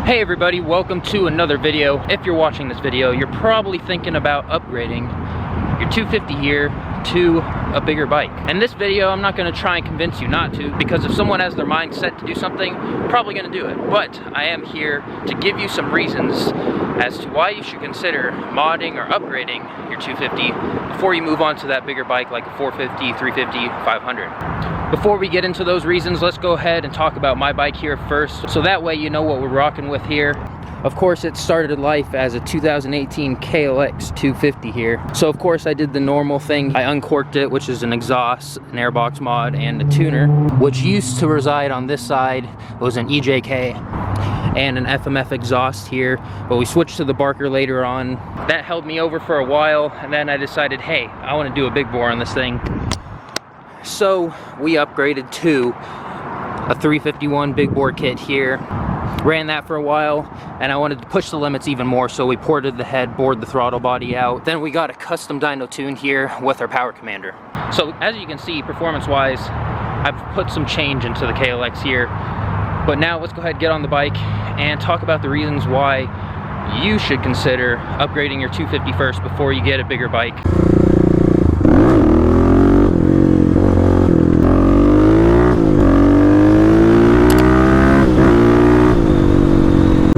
Hey everybody, welcome to another video. If you're watching this video, you're probably thinking about upgrading your 250 here to a bigger bike. In this video, I'm not going to try and convince you not to, because if someone has their mind set to do something, they're probably going to do it. But I am here to give you some reasons as to why you should consider modding or upgrading your 250 before you move on to that bigger bike like a 450, 350, 500. Before we get into those reasons, let's go ahead and talk about my bike here first, so that way you know what we're rocking with here. Of course, it started life as a 2018 KLX 250 here. So of course I did the normal thing. I uncorked it, which is an exhaust, an airbox mod, and a tuner, which used to reside on this side. It was an EJK and an FMF exhaust here, but we switched to the Barker later on. That held me over for a while, and then I decided, hey, I want to do a big bore on this thing. So we upgraded to a 351 big bore kit here. Ran that for a while, and I wanted to push the limits even more, so we ported the head, bored the throttle body out. Then we got a custom dyno tune here with our power commander. So as you can see, performance wise, I've put some change into the KLX here. But now let's go ahead and get on the bike and talk about the reasons why you should consider upgrading your 250 first before you get a bigger bike.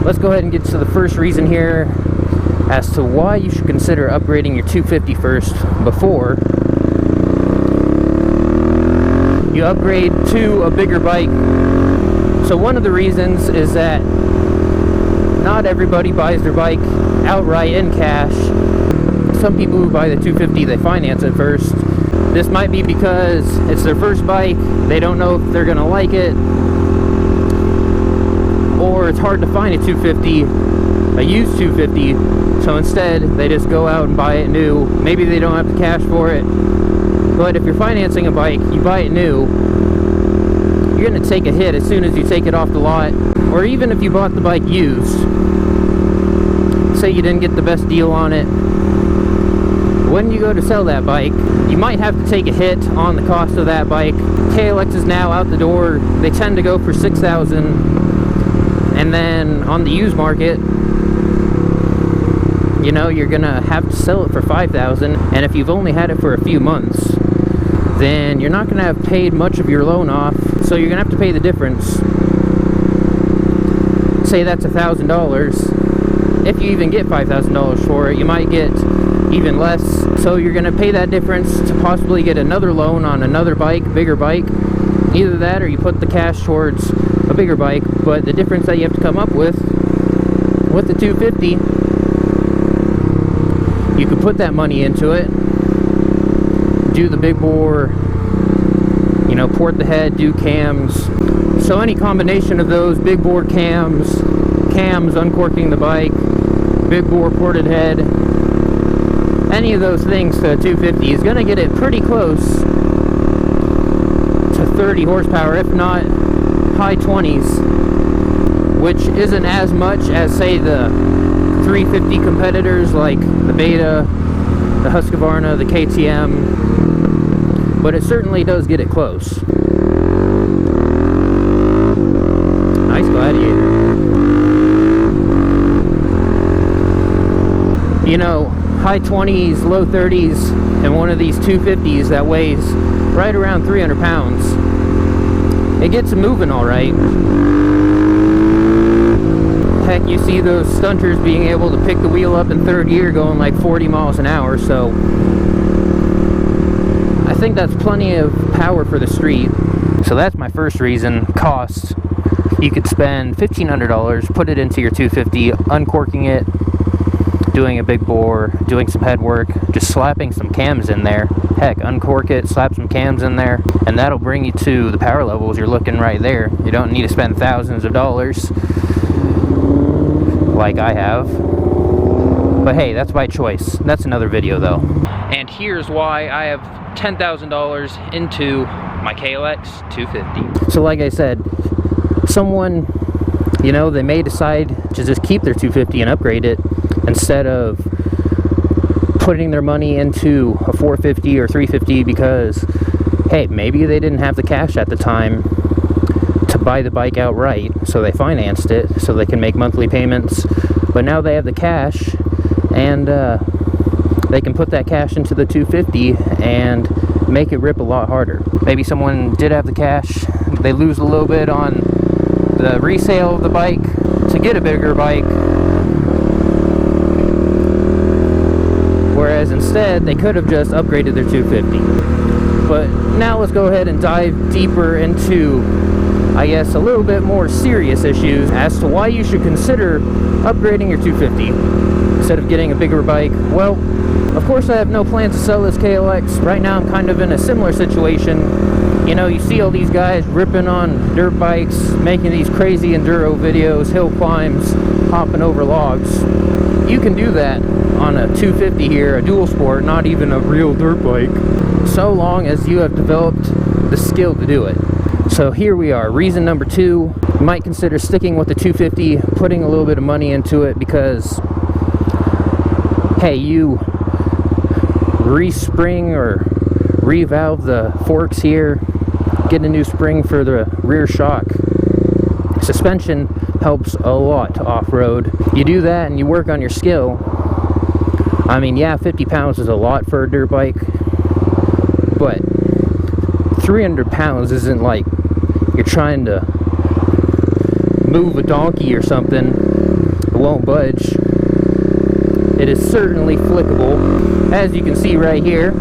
Let's go ahead and get to the first reason here as to why you should consider upgrading your 250 first before you upgrade to a bigger bike. So one of the reasons is that not everybody buys their bike outright in cash. Some people who buy the 250, they finance it first. This might be because it's their first bike, they don't know if they're gonna like it, or it's hard to find a 250, a used 250, so instead they just go out and buy it new. Maybe they don't have the cash for it, but if you're financing a bike, you buy it new, you're going to take a hit as soon as you take it off the lot. Or even if you bought the bike used, say you didn't get the best deal on it, when you go to sell that bike, you might have to take a hit on the cost of that bike. KLX is now out the door, they tend to go for $6,000. And then on the used market, you know, you're gonna have to sell it for $5,000. And if you've only had it for a few months, then you're not gonna have paid much of your loan off. So you're gonna have to pay the difference. Say that's $1,000. If you even get $5,000 for it, you might get even less. So you're gonna pay that difference to possibly get another loan on another bike, bigger bike. Either that, or you put the cash towards a bigger bike. But the difference that you have to come up with the 250, you could put that money into it, do the big bore, you know, port the head, do cams. So any combination of those, big bore cams, uncorking the bike, big bore ported head, any of those things to a 250 is going to get it pretty close to 30 horsepower, if not high 20s, which isn't as much as, say, the 350 competitors like the Beta, the Husqvarna, the KTM, but it certainly does get it close. Nice Gladiator. You know, high 20s, low 30s, and one of these 250s that weighs right around 300 pounds. It gets moving all right. Heck, you see those stunters being able to pick the wheel up in third gear going like 40 miles an hour, so I think that's plenty of power for the street. So that's my first reason, cost. You could spend $1,500, put it into your 250, uncorking it, doing a big bore, doing some head work, just slapping some cams in there. Heck, uncork it, slap some cams in there, and that'll bring you to the power levels you're looking right there. You don't need to spend thousands of dollars like I have. But hey, that's my choice. That's another video though. And here's why I have $10,000 into my KLX 250. So like I said, someone, you know, they may decide to just keep their 250 and upgrade it instead of putting their money into a 450 or 350 because, hey, maybe they didn't have the cash at the time to buy the bike outright, so they financed it so they can make monthly payments. But now they have the cash, and they can put that cash into the 250 and make it rip a lot harder. Maybe someone did have the cash, they lose a little bit on the resale of the bike to get a bigger bike, whereas instead they could have just upgraded their 250. But now let's go ahead and dive deeper into, I guess, a little bit more serious issues as to why you should consider upgrading your 250 instead of getting a bigger bike. Well, of course I have no plans to sell this KLX. Right now I'm kind of in a similar situation. You know, you see all these guys ripping on dirt bikes, making these crazy enduro videos, hill climbs, hopping over logs. You can do that on a 250 here, a dual sport, not even a real dirt bike, so long as you have developed the skill to do it. So here we are, reason number 2, you might consider sticking with the 250, putting a little bit of money into it because, hey, you re-spring or revalve the forks here, get a new spring for the rear shock. Suspension helps a lot off-road. You do that and you work on your skill. I mean, yeah, 50 pounds is a lot for a dirt bike, but 300 pounds isn't like you're trying to move a donkey or something. It won't budge. It is certainly flickable, as you can see right here.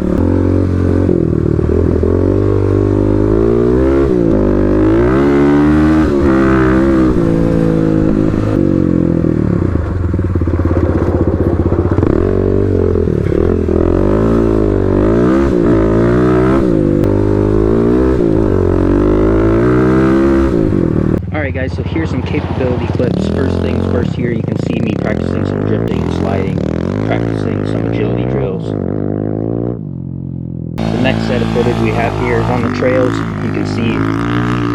Alright guys, so here's some capability clips. First things first, here you can see me practicing some drifting and sliding, practicing some agility drills. The next set of footage we have here is on the trails. You can see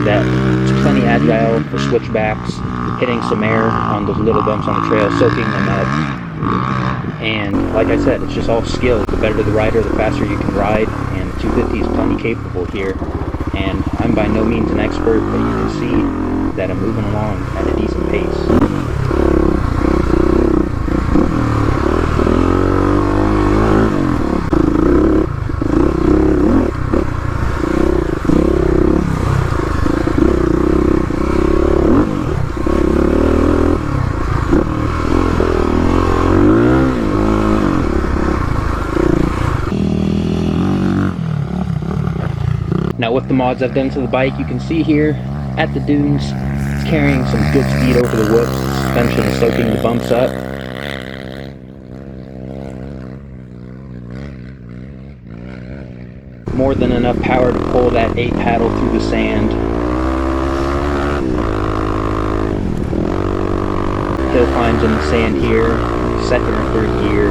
that it's plenty agile for switchbacks, hitting some air on those little bumps on the trail, soaking them up. And like I said, it's just all skill. The better the rider, the faster you can ride, and the 250 is plenty capable here. And I'm by no means an expert, but you can see that I'm moving along at a decent pace. Now with the mods I've done to the bike, you can see here at the dunes, it's carrying some good speed over the whoops. The suspension is soaking the bumps up. More than enough power to pull that 8 paddle through the sand. Hill climbs in the sand here, second or third gear.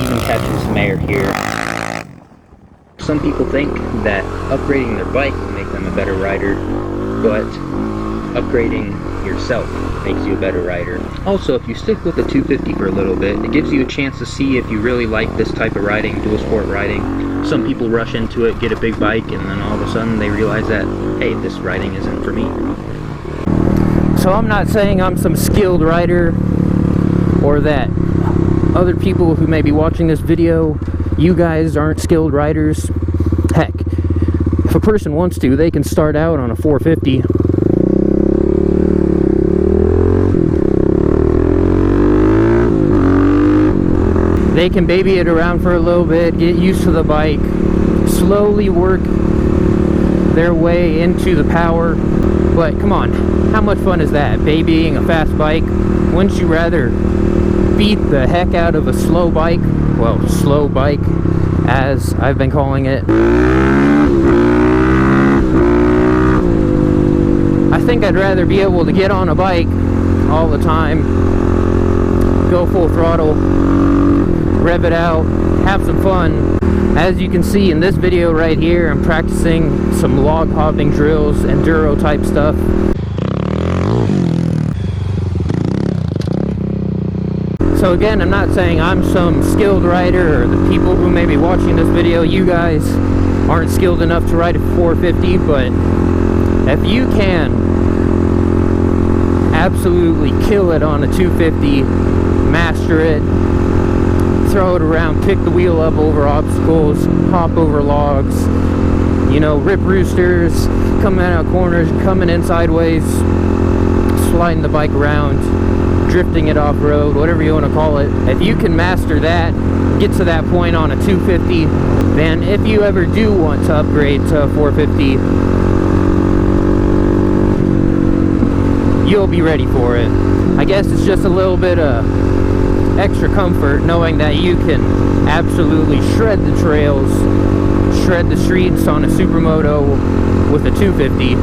Even catching some air here. Some people think that upgrading their bike will make them a better rider, but upgrading yourself makes you a better rider. Also, if you stick with the 250 for a little bit, it gives you a chance to see if you really like this type of riding, dual sport riding. Some people rush into it, get a big bike, and then all of a sudden they realize that, hey, this riding isn't for me. So I'm not saying I'm some skilled rider, or that other people who may be watching this video, you guys aren't skilled riders. Heck, if a person wants to, they can start out on a 450. They can baby it around for a little bit, get used to the bike, slowly work their way into the power. But come on, how much fun is that, babying a fast bike? Wouldn't you rather beat the heck out of a slow bike? Well, slow bike, as I've been calling it. I think I'd rather be able to get on a bike all the time, go full throttle, rev it out, have some fun. As you can see in this video right here, I'm practicing some log hopping drills, enduro type stuff. So again, I'm not saying I'm some skilled rider, or the people who may be watching this video, you guys, aren't skilled enough to ride a 450, but if you can absolutely kill it on a 250, master it, throw it around, pick the wheel up over obstacles, hop over logs, you know, rip roosters, coming out corners, coming in sideways, sliding the bike around, drifting it off-road, whatever you want to call it. If you can master that, get to that point on a 250, then if you ever do want to upgrade to a 450, you'll be ready for it. I guess it's just a little bit of extra comfort knowing that you can absolutely shred the trails, shred the streets on a supermoto with a 250.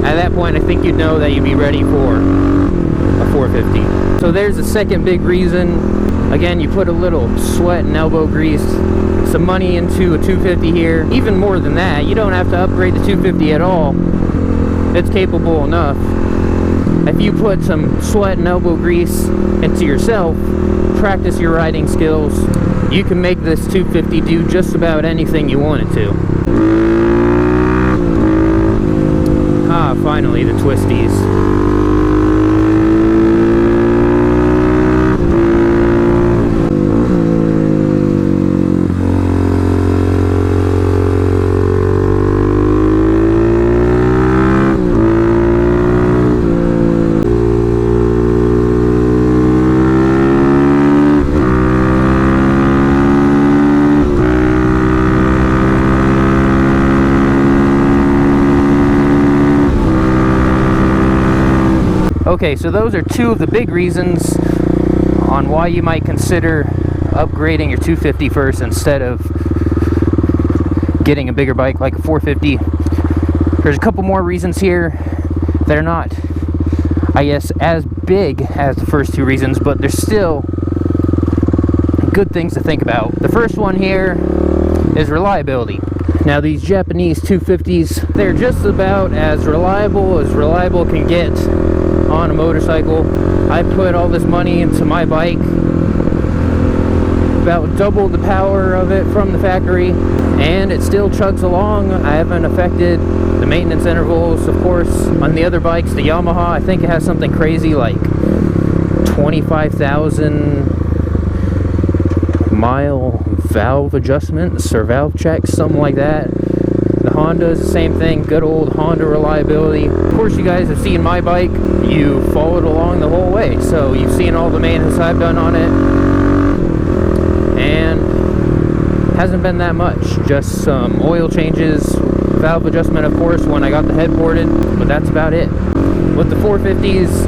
At that point, I think you'd know that you'd be ready for a 450. So there's the second big reason. Again, you put a little sweat and elbow grease, some money into a 250 here. Even more than that, you don't have to upgrade the 250 at all. It's capable enough. If you put some sweat and elbow grease into yourself, practice your riding skills, you can make this 250 do just about anything you want it to. Ah, finally, the twisties. Okay, so those are two of the big reasons on why you might consider upgrading your 250 first instead of getting a bigger bike like a 450. There's a couple more reasons here that are not, I guess, as big as the first two reasons, but they're still good things to think about. The first one here is reliability. Now, these Japanese 250s, they're just about as reliable can get on a motorcycle. I put all this money into my bike, about double the power of it from the factory, and it still chugs along. I haven't affected the maintenance intervals. Of course, on the other bikes, the Yamaha, I think it has something crazy like 25,000 mile valve adjustments or valve checks, something like that. The Honda is the same thing, good old Honda reliability. Of course, you guys have seen my bike. You followed along the whole way, so you've seen all the maintenance I've done on it, and hasn't been that much. Just some oil changes, valve adjustment, of course, when I got the head ported, but that's about it. With the 450s,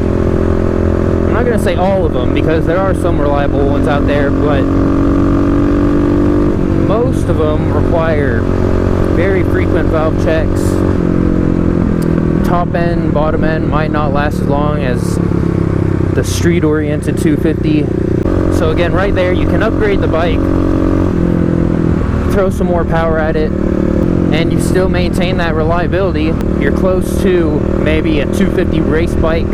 I'm not going to say all of them, because there are some reliable ones out there, but most of them require very frequent valve checks. Top end, bottom end might not last as long as the street oriented 250. So again, right there, you can upgrade the bike, throw some more power at it, and you still maintain that reliability. You're close to maybe a 250 race bike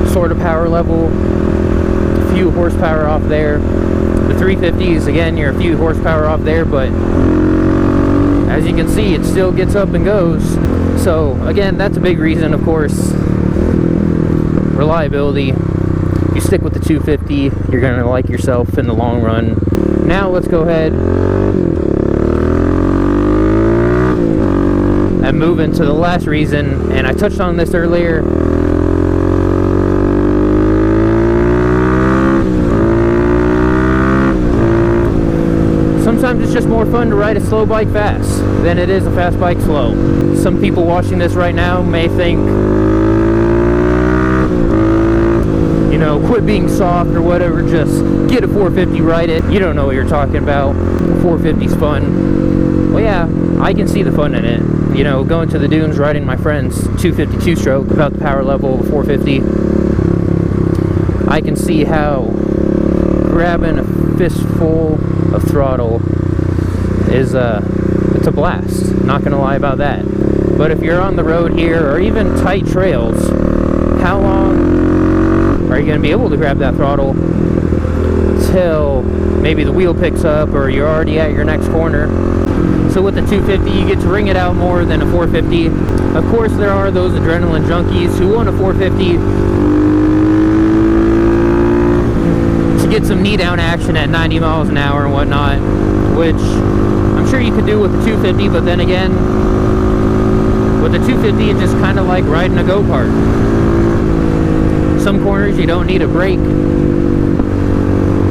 sort of power level, a few horsepower off there. The 350s, again, you're a few horsepower off there, but as you can see, it still gets up and goes. So again, that's a big reason, of course. Reliability. You stick with the 250, you're gonna like yourself in the long run. Now let's go ahead and move into the last reason, and I touched on this earlier. Sometimes it's just more fun to ride a slow bike fast than it is a fast bike slow. Some people watching this right now may think, you know, quit being soft or whatever, just get a 450, ride it. You don't know what you're talking about. 450's fun. Well, yeah, I can see the fun in it. You know, going to the dunes, riding my friend's 252 stroke, about the power level of a 450. I can see how grabbing a fistful of throttle is it's a blast, not gonna lie about that. But if you're on the road here or even tight trails, how long are you gonna be able to grab that throttle till maybe the wheel picks up or you're already at your next corner? So with the 250, you get to ring it out more than a 450. Of course, there are those adrenaline junkies who want a 450 to get some knee-down action at 90 miles an hour and whatnot, which I'm sure you could do with the 250, but then again, with the 250, it's just kind of like riding a go-kart. Some corners you don't need a brake,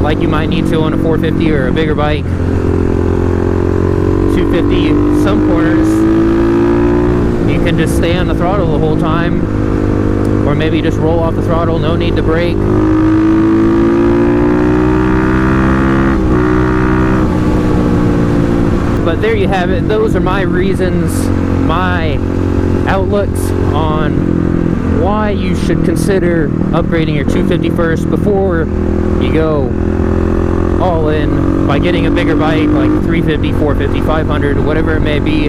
like you might need to on a 450 or a bigger bike. 250, some corners you can just stay on the throttle the whole time, or maybe just roll off the throttle, no need to brake. But there you have it. Those are my reasons, my outlooks on why you should consider upgrading your 250 first before you go all in by getting a bigger bike like 350, 450, 500, whatever it may be.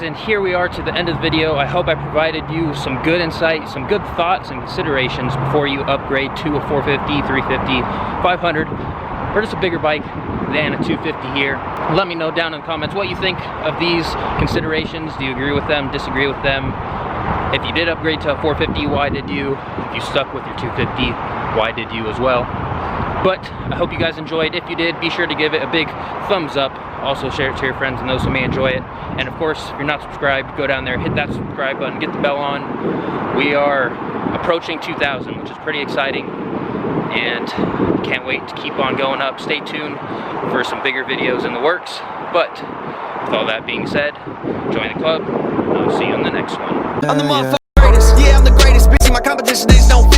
And here we are to the end of the video. I hope I provided you some good insight, some good thoughts and considerations before you upgrade to a 450, 350, 500, or just a bigger bike than a 250 here. Let me know down in the comments what you think of these considerations. Do you agree with them, disagree with them? If you did upgrade to a 450, why did you? If you stuck with your 250, why did you as well? But I hope you guys enjoyed. If you did, be sure to give it a big thumbs up. Also share it to your friends and those who may enjoy it. And of course, if you're not subscribed, go down there, hit that subscribe button, get the bell on. We are approaching 2,000, which is pretty exciting. And can't wait to keep on going up. Stay tuned for some bigger videos in the works. But with all that being said, join the club. I'll see you on the next one. I'm the motherfucking greatest. Yeah, I'm the greatest. Bitch, my competition is no